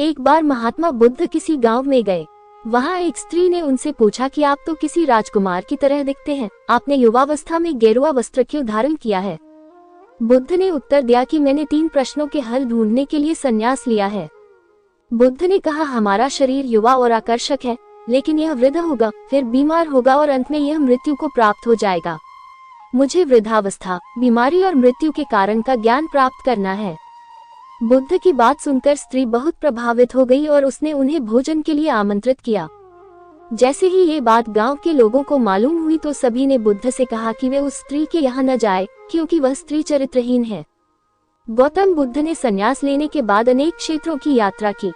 एक बार महात्मा बुद्ध किसी गांव में गए। वहां एक स्त्री ने उनसे पूछा कि आप तो किसी राजकुमार की तरह दिखते हैं, आपने युवावस्था में गेरुआ वस्त्र क्यों धारण किया है? बुद्ध ने उत्तर दिया कि मैंने 3 प्रश्नों के हल ढूंढने के लिए संन्यास लिया है। बुद्ध ने कहा, हमारा शरीर युवा और आकर्षक है, लेकिन यह वृद्ध होगा, फिर बीमार होगा और अंत में यह मृत्यु को प्राप्त हो जाएगा। मुझे वृद्धावस्था, बीमारी और मृत्यु के कारण का ज्ञान प्राप्त करना है। बुद्ध की बात सुनकर स्त्री बहुत प्रभावित हो गई और उसने उन्हें भोजन के लिए आमंत्रित किया। जैसे ही ये बात गांव के लोगों को मालूम हुई तो सभी ने बुद्ध से कहा कि वे उस स्त्री के यहाँ न जाए, क्योंकि वह स्त्री चरित्रहीन है। गौतम बुद्ध ने संन्यास लेने के बाद अनेक क्षेत्रों की यात्रा की।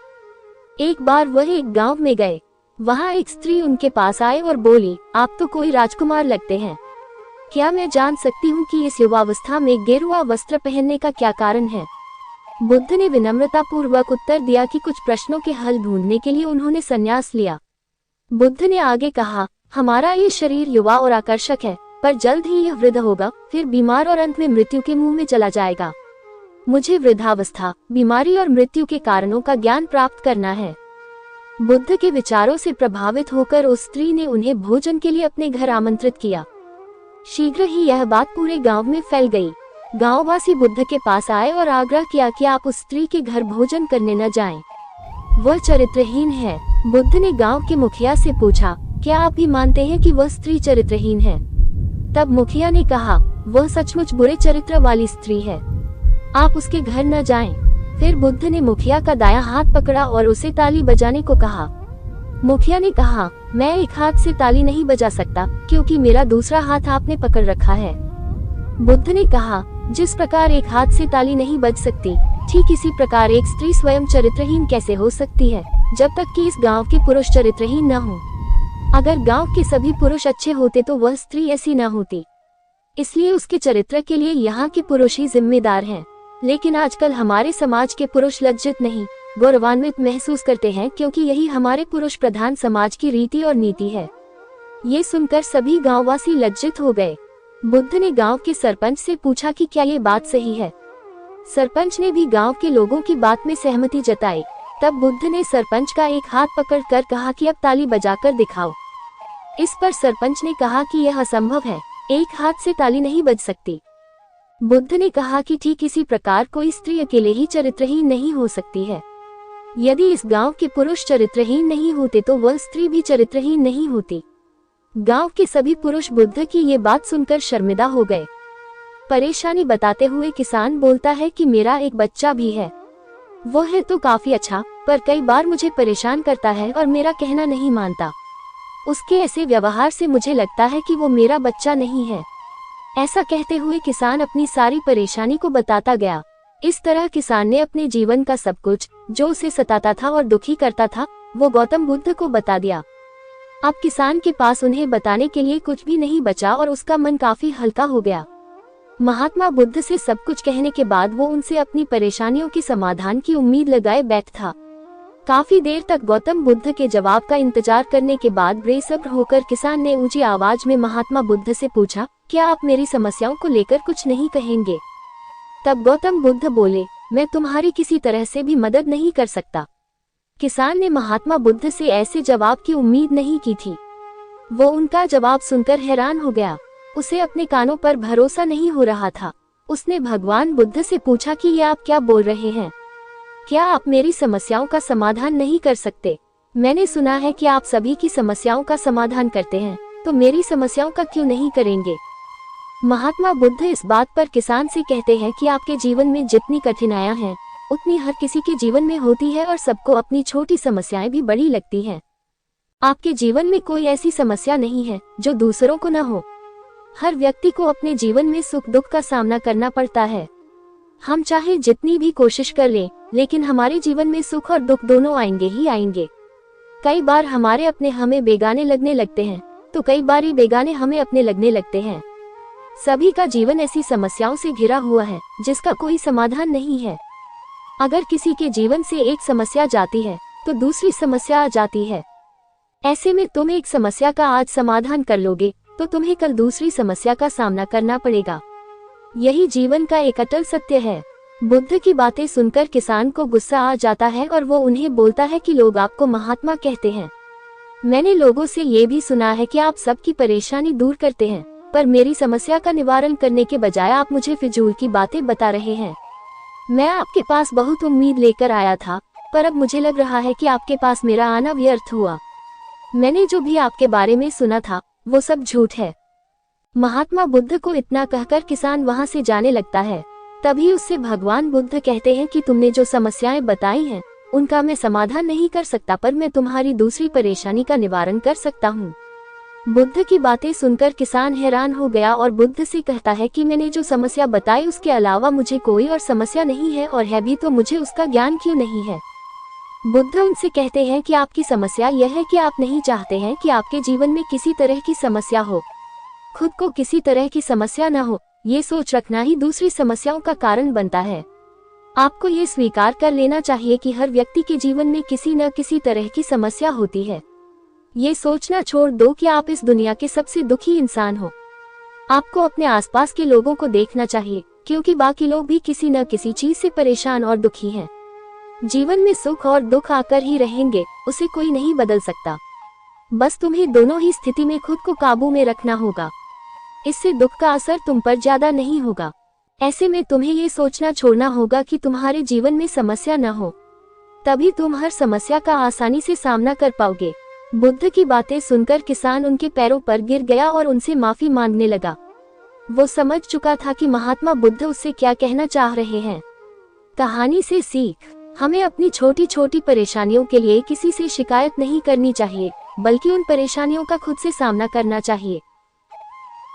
एक बार वह एक गांव में गए। वहां एक स्त्री उनके पास आए और बोली, आप तो कोई राजकुमार लगते हैं, क्या मैं जान सकती हूँ कि इस युवावस्था में गेरुआ वस्त्र पहनने का क्या कारण है? बुद्ध ने विनम्रता पूर्वक उत्तर दिया कि कुछ प्रश्नों के हल ढूंढने के लिए उन्होंने संन्यास लिया। बुद्ध ने आगे कहा, हमारा ये शरीर युवा और आकर्षक है, पर जल्द ही यह वृद्ध होगा, फिर बीमार और अंत में मृत्यु के मुंह में चला जाएगा। मुझे वृद्धावस्था, बीमारी और मृत्यु के कारणों का ज्ञान प्राप्त करना है। बुद्ध के विचारों से प्रभावित होकर उस स्त्री ने उन्हें भोजन के लिए अपने घर आमंत्रित किया। शीघ्र ही यह बात पूरे गांव में फैल गई। गांववासी बुद्ध के पास आए और आग्रह किया कि आप उस स्त्री के घर भोजन करने न जाएं, वह चरित्रहीन है। बुद्ध ने गांव के मुखिया से पूछा, क्या आप भी मानते हैं कि वह स्त्री चरित्रहीन है? तब मुखिया ने कहा, वह सचमुच बुरे चरित्र वाली स्त्री है, आप उसके घर न जाएं। फिर बुद्ध ने मुखिया का दायां हाथ पकड़ा और उसे ताली बजाने को कहा। मुखिया ने कहा, मैं एक हाथ से ताली नहीं बजा सकता, क्योंकि मेरा दूसरा हाथ आपने पकड़ रखा है। बुद्ध ने कहा, जिस प्रकार एक हाथ से ताली नहीं बज सकती, ठीक इसी प्रकार एक स्त्री स्वयं चरित्रहीन कैसे हो सकती है, जब तक कि इस गांव के पुरुष चरित्रहीन न हो। अगर गांव के सभी पुरुष अच्छे होते तो वह स्त्री ऐसी न होती, इसलिए उसके चरित्र के लिए यहाँ के पुरुष ही जिम्मेदार हैं। लेकिन आजकल हमारे समाज के पुरुष लज्जित नहीं, गौरवान्वित महसूस करते हैं, क्योंकि यही हमारे पुरुष प्रधान समाज की रीति और नीति है। ये सुनकर सभी गांववासी लज्जित हो गए। बुद्ध ने गांव के सरपंच से पूछा कि क्या ये बात सही है। सरपंच ने भी गांव के लोगों की बात में सहमति जताई। तब बुद्ध ने सरपंच का एक हाथ पकड़कर कहा कि अब ताली बजाकर दिखाओ। इस पर सरपंच ने कहा कि यह असंभव है, एक हाथ से ताली नहीं बज सकती। बुद्ध ने कहा कि ठीक इसी प्रकार कोई स्त्री अकेले ही चरित्रहीन नहीं हो सकती है। यदि इस गांव के पुरुष चरित्रहीन नहीं होते तो वह स्त्री भी चरित्रहीन नहीं होती। गांव के सभी पुरुष बुद्ध की ये बात सुनकर शर्मिंदा हो गए। परेशानी बताते हुए किसान बोलता है कि मेरा एक बच्चा भी है, वो है तो काफी अच्छा, पर कई बार मुझे परेशान करता है और मेरा कहना नहीं मानता। उसके ऐसे व्यवहार से मुझे लगता है कि वो मेरा बच्चा नहीं है। ऐसा कहते हुए किसान अपनी सारी परेशानी को बताता गया। इस तरह किसान ने अपने जीवन का सब कुछ, जो उसे सताता था और दुखी करता था, वो गौतम बुद्ध को बता दिया। अब किसान के पास उन्हें बताने के लिए कुछ भी नहीं बचा और उसका मन काफी हल्का हो गया। महात्मा बुद्ध से सब कुछ कहने के बाद वो उनसे अपनी परेशानियों के समाधान की उम्मीद लगाए बैठा था। काफी देर तक गौतम बुद्ध के जवाब का इंतजार करने के बाद बेसब्र होकर किसान ने ऊंची आवाज में महात्मा बुद्ध से पूछा, क्या आप मेरी समस्याओं को लेकर कुछ नहीं कहेंगे? तब गौतम बुद्ध बोले, मैं तुम्हारी किसी तरह से भी मदद नहीं कर सकता। किसान ने महात्मा बुद्ध से ऐसे जवाब की उम्मीद नहीं की थी। वो उनका जवाब सुनकर हैरान हो गया। उसे अपने कानों पर भरोसा नहीं हो रहा था। उसने भगवान बुद्ध से पूछा कि ये आप क्या बोल रहे हैं? क्या आप मेरी समस्याओं का समाधान नहीं कर सकते? मैंने सुना है कि आप सभी की समस्याओं का समाधान करते हैं, तो मेरी समस्याओं का क्यों नहीं करेंगे? महात्मा बुद्ध इस बात पर किसान से कहते हैं कि आपके जीवन में जितनी कठिनाइयां हैं, उतनी हर किसी के जीवन में होती है और सबको अपनी छोटी समस्याएं भी बड़ी लगती हैं। आपके जीवन में कोई ऐसी समस्या नहीं है जो दूसरों को न हो। हर व्यक्ति को अपने जीवन में सुख दुख का सामना करना पड़ता है। हम चाहे जितनी भी कोशिश कर लें, लेकिन हमारे जीवन में सुख और दुख दोनों आएंगे ही आएंगे। कई बार हमारे अपने हमें बेगाने लगने लगते हैं, तो कई बार ही बेगाने हमें अपने लगने लगते हैं। सभी का जीवन ऐसी समस्याओं से घिरा हुआ है जिसका कोई समाधान नहीं है। अगर किसी के जीवन से एक समस्या जाती है तो दूसरी समस्या आ जाती है। ऐसे में तुम एक समस्या का आज समाधान कर लोगे तो तुम्हें कल दूसरी समस्या का सामना करना पड़ेगा। यही जीवन का एक अटल सत्य है। बुद्ध की बातें सुनकर किसान को गुस्सा आ जाता है और वो उन्हें बोलता है कि लोग आपको महात्मा कहते हैं। मैंने लोगों से ये भी सुना है कि आप सबकी परेशानी दूर करते हैं, पर मेरी समस्या का निवारण करने के बजाय आप मुझे फिजूल की बातें बता रहे हैं। मैं आपके पास बहुत उम्मीद लेकर आया था, पर अब मुझे लग रहा है कि आपके पास मेरा आना व्यर्थ हुआ। मैंने जो भी आपके बारे में सुना था वो सब झूठ है। महात्मा बुद्ध को इतना कहकर किसान वहां से जाने लगता है। तभी उससे भगवान बुद्ध कहते हैं कि तुमने जो समस्याएं बताई हैं उनका मैं समाधान नहीं कर सकता, पर मैं तुम्हारी दूसरी परेशानी का निवारण कर सकता हूँ। बुद्ध की बातें सुनकर किसान हैरान हो गया और बुद्ध से कहता है कि मैंने जो समस्या बताई उसके अलावा मुझे कोई और समस्या नहीं है, और है भी तो मुझे उसका ज्ञान क्यों नहीं है। बुद्ध उनसे कहते हैं कि आपकी समस्या यह है कि आप नहीं चाहते हैं कि आपके जीवन में किसी तरह की समस्या हो, खुद को किसी तरह की समस्या न हो। ये सोच रखना ही दूसरी समस्याओं का कारण बनता है। आपको ये स्वीकार कर लेना चाहिए कि हर व्यक्ति के जीवन में किसी न किसी तरह की समस्या होती है। ये सोचना छोड़ दो कि आप इस दुनिया के सबसे दुखी इंसान हो। आपको अपने आसपास के लोगों को देखना चाहिए, क्योंकि बाकी लोग भी किसी न किसी चीज से परेशान और दुखी हैं। जीवन में सुख और दुख आकर ही रहेंगे, उसे कोई नहीं बदल सकता। बस तुम्हें दोनों ही स्थिति में खुद को काबू में रखना होगा। इससे दुख का असर तुम पर ज्यादा नहीं होगा। ऐसे में तुम्हें ये सोचना छोड़ना होगा कि तुम्हारे जीवन में समस्या न हो, तभी तुम हर समस्या का आसानी से सामना कर पाओगे। बुद्ध की बातें सुनकर किसान उनके पैरों पर गिर गया और उनसे माफी मांगने लगा। वो समझ चुका था कि महात्मा बुद्ध उससे क्या कहना चाह रहे हैं। कहानी से सीख, हमें अपनी छोटी छोटी परेशानियों के लिए किसी से शिकायत नहीं करनी चाहिए, बल्कि उन परेशानियों का खुद से सामना करना चाहिए।